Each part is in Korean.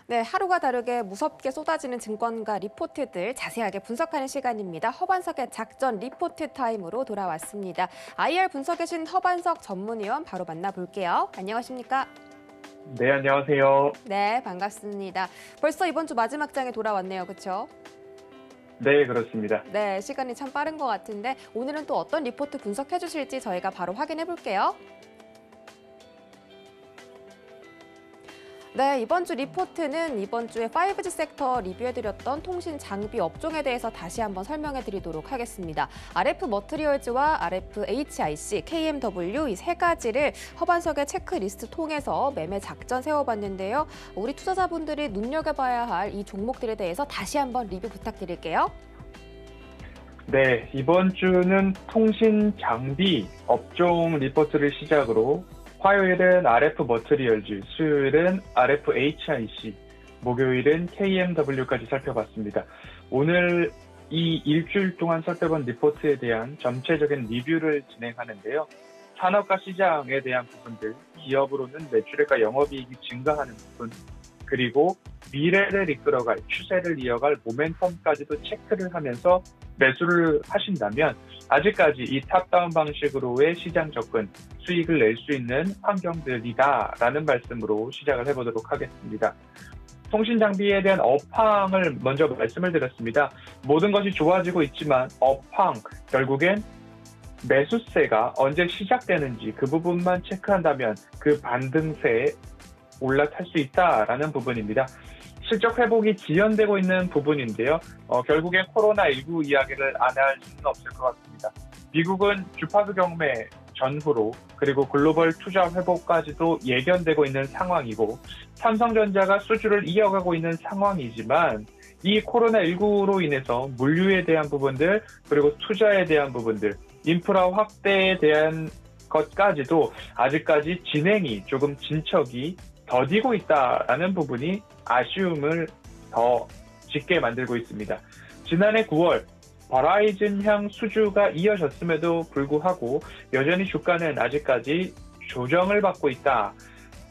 네, 하루가 다르게 무섭게 쏟아지는 증권가 리포트들 자세하게 분석하는 시간입니다. 허반석의 작전 리포트 타임으로 돌아왔습니다. IR 분석에 신 허반석 전문위원 바로 만나볼게요. 안녕하십니까? 네, 안녕하세요. 네, 반갑습니다. 벌써 이번 주 마지막 장에 돌아왔네요, 그렇죠? 네, 그렇습니다. 네, 시간이 참 빠른 것 같은데 오늘은 또 어떤 리포트 분석해 주실지 저희가 바로 확인해 볼게요. 네, 이번 주 리포트는 이번 주에 5G 섹터 리뷰해드렸던 통신 장비 업종에 대해서 다시 한번 설명해드리도록 하겠습니다. RF 머트리얼즈와 RF HIC, KMW 이 세 가지를 허반석의 체크리스트 통해서 매매 작전 세워봤는데요. 우리 투자자분들이 눈여겨봐야 할 이 종목들에 대해서 다시 한번 리뷰 부탁드릴게요. 네, 이번 주는 통신 장비 업종 리포트를 시작으로 화요일은 RF 머트리얼즈, 수요일은 RF HIC, 목요일은 KMW까지 살펴봤습니다. 오늘 이 일주일 동안 살펴본 리포트에 대한 전체적인 리뷰를 진행하는데요. 산업과 시장에 대한 부분들, 기업으로는 매출액과 영업이익이 증가하는 부분, 그리고 미래를 이끌어갈, 추세를 이어갈 모멘텀까지도 체크를 하면서 매수를 하신다면 아직까지 이 탑다운 방식으로의 시장 접근, 수익을 낼 수 있는 환경들이다라는 말씀으로 시작을 해보도록 하겠습니다. 통신장비에 대한 업황을 먼저 말씀을 드렸습니다. 모든 것이 좋아지고 있지만 업황, 결국엔 매수세가 언제 시작되는지 그 부분만 체크한다면 그 반등세에 올라탈 수 있다라는 부분입니다. 실적 회복이 지연되고 있는 부분인데요. 결국엔 코로나19 이야기를 안 할 수는 없을 것 같습니다. 미국은 주파수 경매 전후로 그리고 글로벌 투자 회복까지도 예견되고 있는 상황이고 삼성전자가 수주를 이어가고 있는 상황이지만 이 코로나19로 인해서 물류에 대한 부분들 그리고 투자에 대한 부분들 인프라 확대에 대한 것까지도 아직까지 진행이 조금 진척이 더디고 있다라는 부분이 아쉬움을 더 짙게 만들고 있습니다. 지난해 9월 버라이즌향 수주가 이어졌음에도 불구하고 여전히 주가는 아직까지 조정을 받고 있다.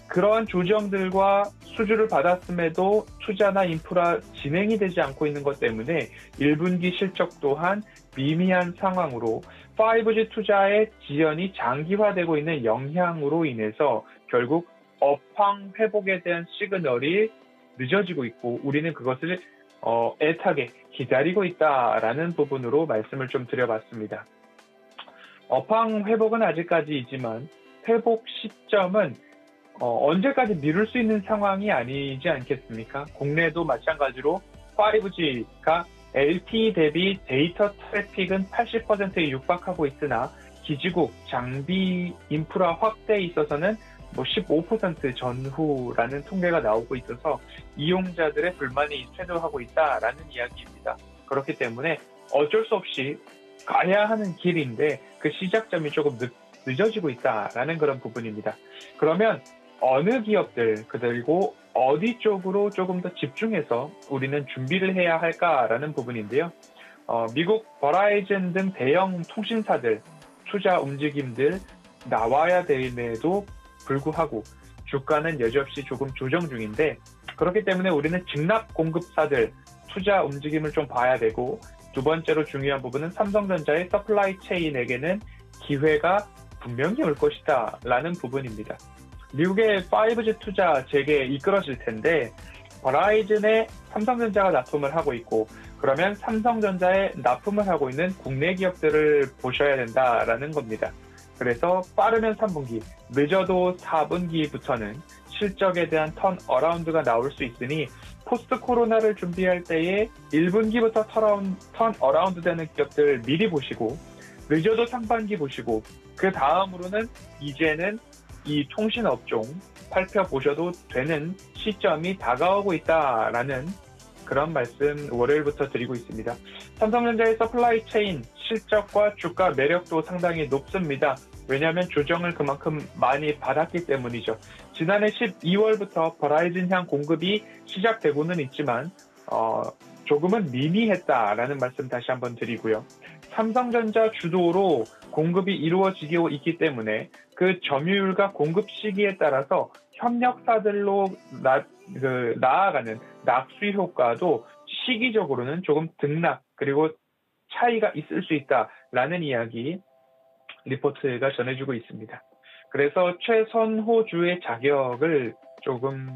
그러한 조정들과 수주를 받았음에도 투자나 인프라 진행이 되지 않고 있는 것 때문에 1분기 실적 또한 미미한 상황으로 5G 투자의 지연이 장기화되고 있는 영향으로 인해서 결국 업황 회복에 대한 시그널이 늦어지고 있고 우리는 그것을 애타게 기다리고 있다라는 부분으로 말씀을 좀 드려봤습니다. 업황 회복은 아직까지이지만 회복 시점은 언제까지 미룰 수 있는 상황이 아니지 않겠습니까? 국내도 마찬가지로 5G가 LTE 대비 데이터 트래픽은 80%에 육박하고 있으나 기지국 장비 인프라 확대에 있어서는 15% 전후라는 통계가 나오고 있어서 이용자들의 불만이 쇄도하고 있다라는 이야기입니다. 그렇기 때문에 어쩔 수 없이 가야 하는 길인데 그 시작점이 조금 늦어지고 있다라는 그런 부분입니다. 그러면 어느 기업들 그리고 어디 쪽으로 조금 더 집중해서 우리는 준비를 해야 할까라는 부분인데요. 미국 버라이즌 등 대형 통신사들 투자 움직임들 나와야 됨에도 불구하고 주가는 여지없이 조금 조정 중인데 그렇기 때문에 우리는 직납 공급사들 투자 움직임을 좀 봐야 되고 두 번째로 중요한 부분은 삼성전자의 서플라이 체인에게는 기회가 분명히 올 것이다 라는 부분입니다. 미국의 5G 투자 재개에 이끌어질 텐데 버라이즌에 삼성전자가 납품을 하고 있고 그러면 삼성전자에 납품을 하고 있는 국내 기업들을 보셔야 된다라는 겁니다. 그래서 빠르면 3분기, 늦어도 4분기부터는 실적에 대한 턴 어라운드가 나올 수 있으니 포스트 코로나를 준비할 때에 1분기부터 턴 어라운드 되는 기업들 미리 보시고 늦어도 상반기 보시고 그 다음으로는 이제는 이 통신업종 살펴보셔도 되는 시점이 다가오고 있다라는 그런 말씀 월요일부터 드리고 있습니다. 삼성전자의 서플라이 체인 실적과 주가 매력도 상당히 높습니다. 왜냐하면 조정을 그만큼 많이 받았기 때문이죠. 지난해 12월부터 버라이즌향 공급이 시작되고는 있지만 조금은 미미했다라는 말씀 다시 한번 드리고요. 삼성전자 주도로 공급이 이루어지고 있기 때문에 그 점유율과 공급 시기에 따라서 협력사들로 나아가는 낙수 효과도 시기적으로는 조금 등락 그리고 차이가 있을 수 있다라는 이야기 리포트가 전해주고 있습니다. 그래서 최선호주의 자격을 조금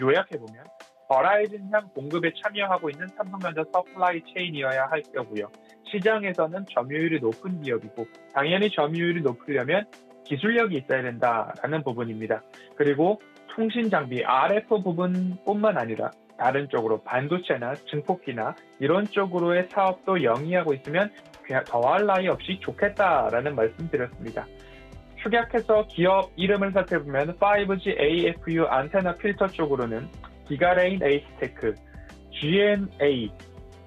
요약해보면 버라이즌향 공급에 참여하고 있는 삼성전자 서플라이 체인이어야 할 거고요. 시장에서는 점유율이 높은 기업이고 당연히 점유율이 높으려면 기술력이 있어야 된다라는 부분입니다. 그리고 통신 장비 RF 부분뿐만 아니라 다른 쪽으로 반도체나 증폭기나 이런 쪽으로의 사업도 영위하고 있으면 더할 나위 없이 좋겠다라는 말씀 드렸습니다. 축약해서 기업 이름을 살펴보면 5G AFU 안테나 필터 쪽으로는 기가레인 에이스테크, GNA,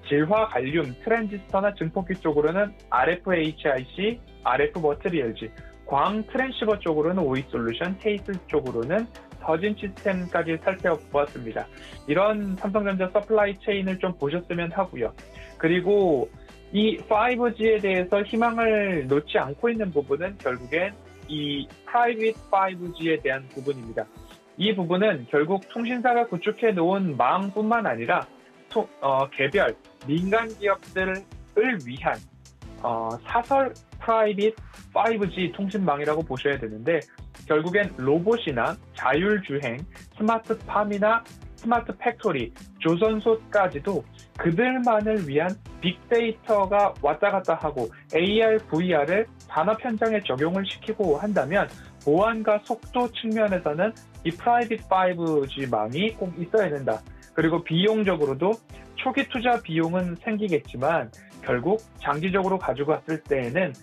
질화 갈륨 트랜지스터나 증폭기 쪽으로는 RFHIC, RF 머트리얼즈, 광 트랜시버 쪽으로는 오이솔루션, 테이스 쪽으로는 서진 시스템까지 살펴보았습니다. 이런 삼성전자 서플라이 체인을 좀 보셨으면 하고요. 그리고 이 5G에 대해서 희망을 놓지 않고 있는 부분은 결국엔 이 프라이빗 5G에 대한 부분입니다. 이 부분은 결국 통신사가 구축해 놓은 망뿐만 아니라 개별 민간 기업들을 위한 사설 프라이빗 5G 통신망이라고 보셔야 되는데 결국엔 로봇이나 자율주행, 스마트팜이나 스마트 팩토리, 조선소까지도 그들만을 위한 빅데이터가 왔다 갔다 하고 AR, VR을 산업 현장에 적용을 시키고 한다면 보안과 속도 측면에서는 이 프라이빗 5G망이 꼭 있어야 된다. 그리고 비용적으로도 초기 투자 비용은 생기겠지만 결국 장기적으로 가지고 왔을 때에는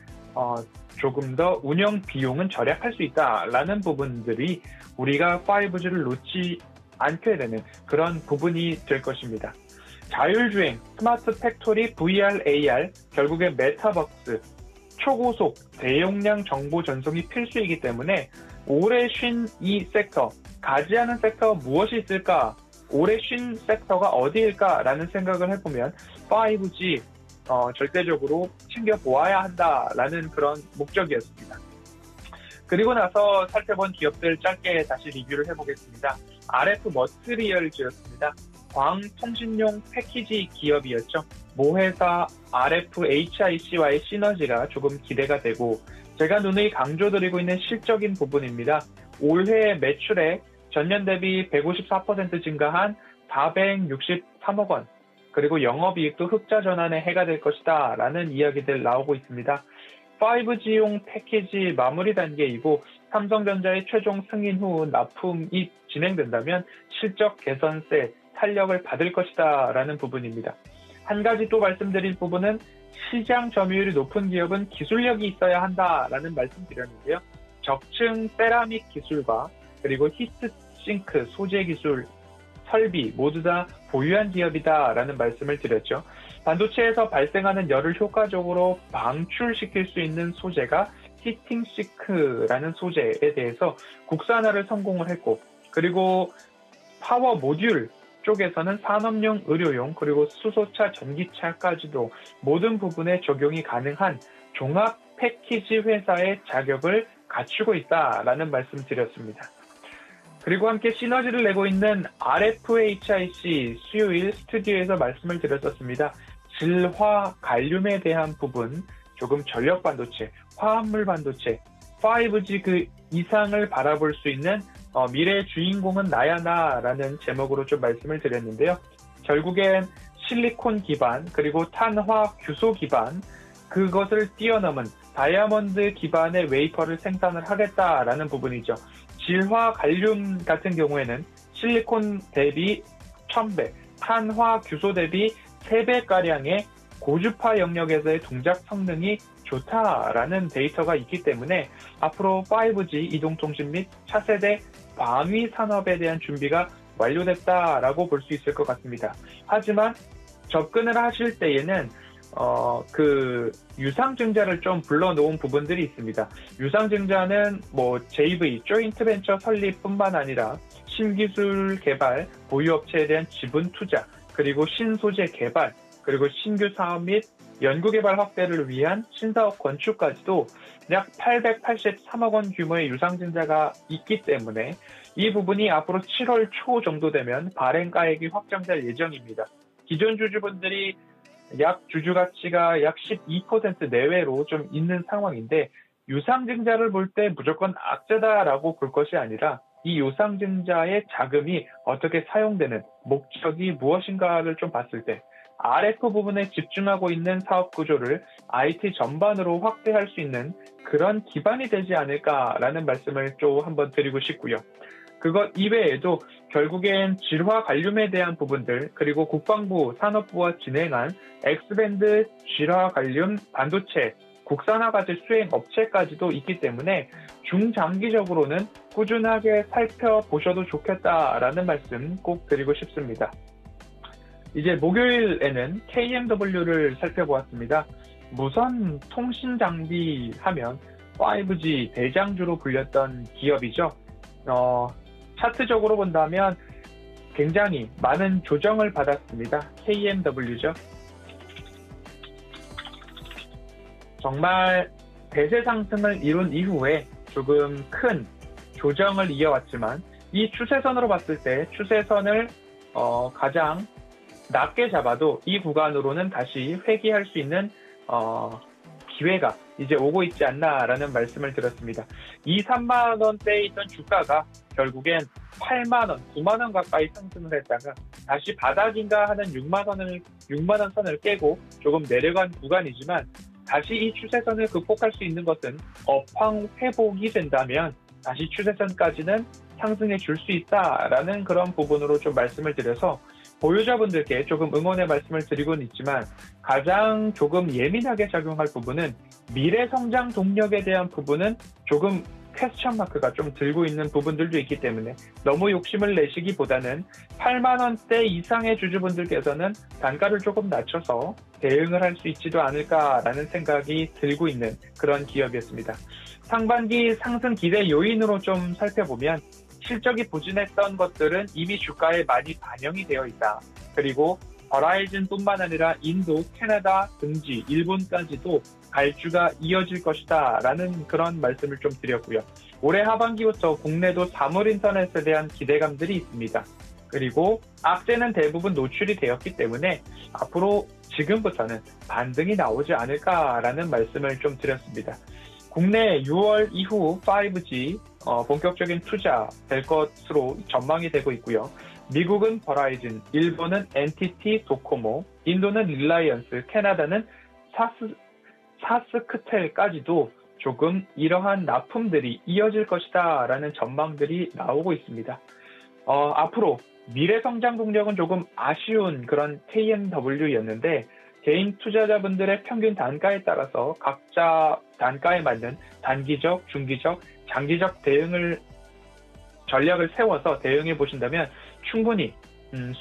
조금 더 운영 비용은 절약할 수 있다라는 부분들이 우리가 5G를 놓지 않게 되는 그런 부분이 될 것입니다. 자율주행, 스마트 팩토리, VR, AR, 결국에 메타버스, 초고속, 대용량 정보 전송이 필수이기 때문에 오래 쉰 이 섹터, 가지 않은 섹터 무엇이 있을까? 오래 쉰 섹터가 어디일까라는 생각을 해보면 5G 절대적으로 챙겨보아야 한다라는 그런 목적이었습니다. 그리고 나서 살펴본 기업들 짧게 다시 리뷰를 해보겠습니다. RF 머트리얼즈였습니다. 광통신용 패키지 기업이었죠. 모회사 RFHIC와의 시너지가 조금 기대가 되고 제가 누누이 강조드리고 있는 실적인 부분입니다. 올해 매출액 전년 대비 154% 증가한 463억 원, 그리고 영업이익도 흑자 전환에 해가 될 것이다 라는 이야기들 나오고 있습니다. 5G용 패키지 마무리 단계이고 삼성전자의 최종 승인 후 납품이 진행된다면 실적 개선세 탄력을 받을 것이다 라는 부분입니다. 한 가지 또 말씀드릴 부분은 시장 점유율이 높은 기업은 기술력이 있어야 한다라는 말씀 드렸는데요. 적층 세라믹 기술과 그리고 히트싱크 소재 기술, 설비 모두 다 보유한 기업이다라는 말씀을 드렸죠. 반도체에서 발생하는 열을 효과적으로 방출시킬 수 있는 소재가 히팅싱크라는 소재에 대해서 국산화를 성공을 했고 그리고 파워 모듈 쪽에서는 산업용, 의료용, 그리고 수소차, 전기차까지도 모든 부분에 적용이 가능한 종합 패키지 회사의 자격을 갖추고 있다라는 말씀 드렸습니다. 그리고 함께 시너지를 내고 있는 RFHIC 수요일 스튜디오에서 말씀을 드렸었습니다. 질화 갈륨에 대한 부분, 조금 전력 반도체, 화합물 반도체, 5G 그 이상을 바라볼 수 있는 미래의 주인공은 나야 나라는 제목으로 좀 말씀을 드렸는데요. 결국엔 실리콘 기반 그리고 탄화 규소 기반 그것을 뛰어넘은 다이아몬드 기반의 웨이퍼를 생산을 하겠다라는 부분이죠. 질화 갈륨 같은 경우에는 실리콘 대비 1000배, 탄화 규소 대비 3배가량의 고주파 영역에서의 동작 성능이 좋다라는 데이터가 있기 때문에 앞으로 5G 이동통신 및 차세대 방위 산업에 대한 준비가 완료됐다라고 볼 수 있을 것 같습니다. 하지만 접근을 하실 때에는 그 유상증자를 좀 불러놓은 부분들이 있습니다. 유상증자는 JV, 조인트 벤처 설립뿐만 아니라 신기술 개발, 보유업체에 대한 지분 투자, 그리고 신소재 개발, 그리고 신규 사업 및 연구개발 확대를 위한 신사업 건축까지도 약 883억 원 규모의 유상증자가 있기 때문에 이 부분이 앞으로 7월 초 정도 되면 발행가액이 확정될 예정입니다. 기존 주주분들이 약 주주 가치가 약 12% 내외로 좀 있는 상황인데 유상증자를 볼 때 무조건 악재다라고 볼 것이 아니라 이 유상증자의 자금이 어떻게 사용되는 목적이 무엇인가를 좀 봤을 때 RF 부분에 집중하고 있는 사업 구조를 IT 전반으로 확대할 수 있는 그런 기반이 되지 않을까라는 말씀을 좀 한번 드리고 싶고요. 그것 이외에도 결국엔 질화 관륨에 대한 부분들 그리고 국방부 산업부와 진행한 X밴드 질화 관륨 반도체 국산화 과제 수행 업체까지도 있기 때문에 중장기적으로는 꾸준하게 살펴보셔도 좋겠다라는 말씀 꼭 드리고 싶습니다. 이제 목요일에는 KMW를 살펴보았습니다. 무선 통신 장비 하면 5G 대장주로 불렸던 기업이죠. 차트적으로 본다면 굉장히 많은 조정을 받았습니다. KMW죠. 정말 대세 상승을 이룬 이후에 조금 큰 조정을 이어왔지만 이 추세선으로 봤을 때 추세선을 가장 낮게 잡아도 이 구간으로는 다시 회귀할 수 있는 기회가 이제 오고 있지 않나라는 말씀을 드렸습니다. 2, 3만 원대에 있던 주가가 결국엔 8만 원, 9만 원 가까이 상승을 했다가 다시 바닥인가 하는 6만 원 선을 깨고 조금 내려간 구간이지만 다시 이 추세선을 극복할 수 있는 것은 업황 회복이 된다면 다시 추세선까지는 상승해 줄 수 있다라는 그런 부분으로 좀 말씀을 드려서 보유자분들께 조금 응원의 말씀을 드리고는 있지만 가장 조금 예민하게 작용할 부분은 미래 성장 동력에 대한 부분은 조금 퀘스천 마크가 좀 들고 있는 부분들도 있기 때문에 너무 욕심을 내시기보다는 8만 원대 이상의 주주분들께서는 단가를 조금 낮춰서 대응을 할 수 있지도 않을까라는 생각이 들고 있는 그런 기업이었습니다. 상반기 상승 기대 요인으로 좀 살펴보면 실적이 부진했던 것들은 이미 주가에 많이 반영이 되어 있다. 그리고 버라이즌뿐만 아니라 인도, 캐나다, 등지, 일본까지도 갈주가 이어질 것이다 라는 그런 말씀을 좀 드렸고요. 올해 하반기부터 국내도 사물인터넷에 대한 기대감들이 있습니다. 그리고 악재는 대부분 노출이 되었기 때문에 앞으로 지금부터는 반등이 나오지 않을까라는 말씀을 좀 드렸습니다. 국내 6월 이후 5G 본격적인 투자 될 것으로 전망이 되고 있고요. 미국은 버라이즌, 일본은 NTT 도코모, 인도는 릴라이언스, 캐나다는 사스크텔까지도 조금 이러한 납품들이 이어질 것이다 라는 전망들이 나오고 있습니다. 앞으로 미래 성장 동력은 조금 아쉬운 그런 KMW였는데 개인 투자자분들의 평균 단가에 따라서 각자 단가에 맞는 단기적, 중기적, 장기적 전략을 세워서 대응해 보신다면 충분히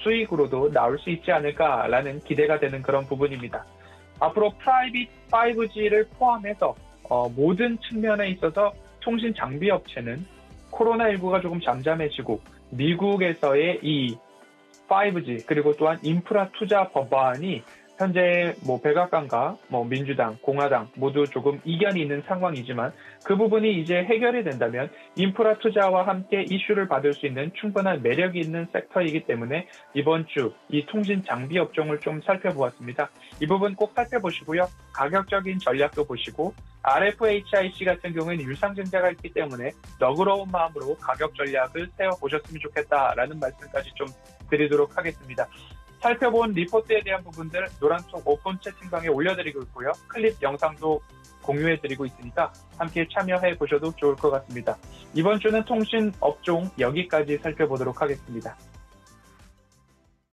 수익으로도 나올 수 있지 않을까라는 기대가 되는 그런 부분입니다. 앞으로 프라이빗 5G를 포함해서 모든 측면에 있어서 통신 장비 업체는 코로나19가 조금 잠잠해지고 미국에서의 이 5G 그리고 또한 인프라 투자 법안이 현재 백악관과 민주당, 공화당 모두 조금 이견이 있는 상황이지만 그 부분이 이제 해결이 된다면 인프라 투자와 함께 이슈를 받을 수 있는 충분한 매력이 있는 섹터이기 때문에 이번 주 이 통신 장비 업종을 좀 살펴보았습니다. 이 부분 꼭 살펴보시고요. 가격적인 전략도 보시고 RFHIC 같은 경우에는 유상증자가 있기 때문에 너그러운 마음으로 가격 전략을 세워보셨으면 좋겠다라는 말씀까지 좀 드리도록 하겠습니다. 살펴본 리포트에 대한 부분들 노란톡 오픈 채팅방에 올려드리고 있고요. 클립 영상도 공유해드리고 있으니까 함께 참여해 보셔도 좋을 것 같습니다. 이번 주는 통신 업종 여기까지 살펴보도록 하겠습니다.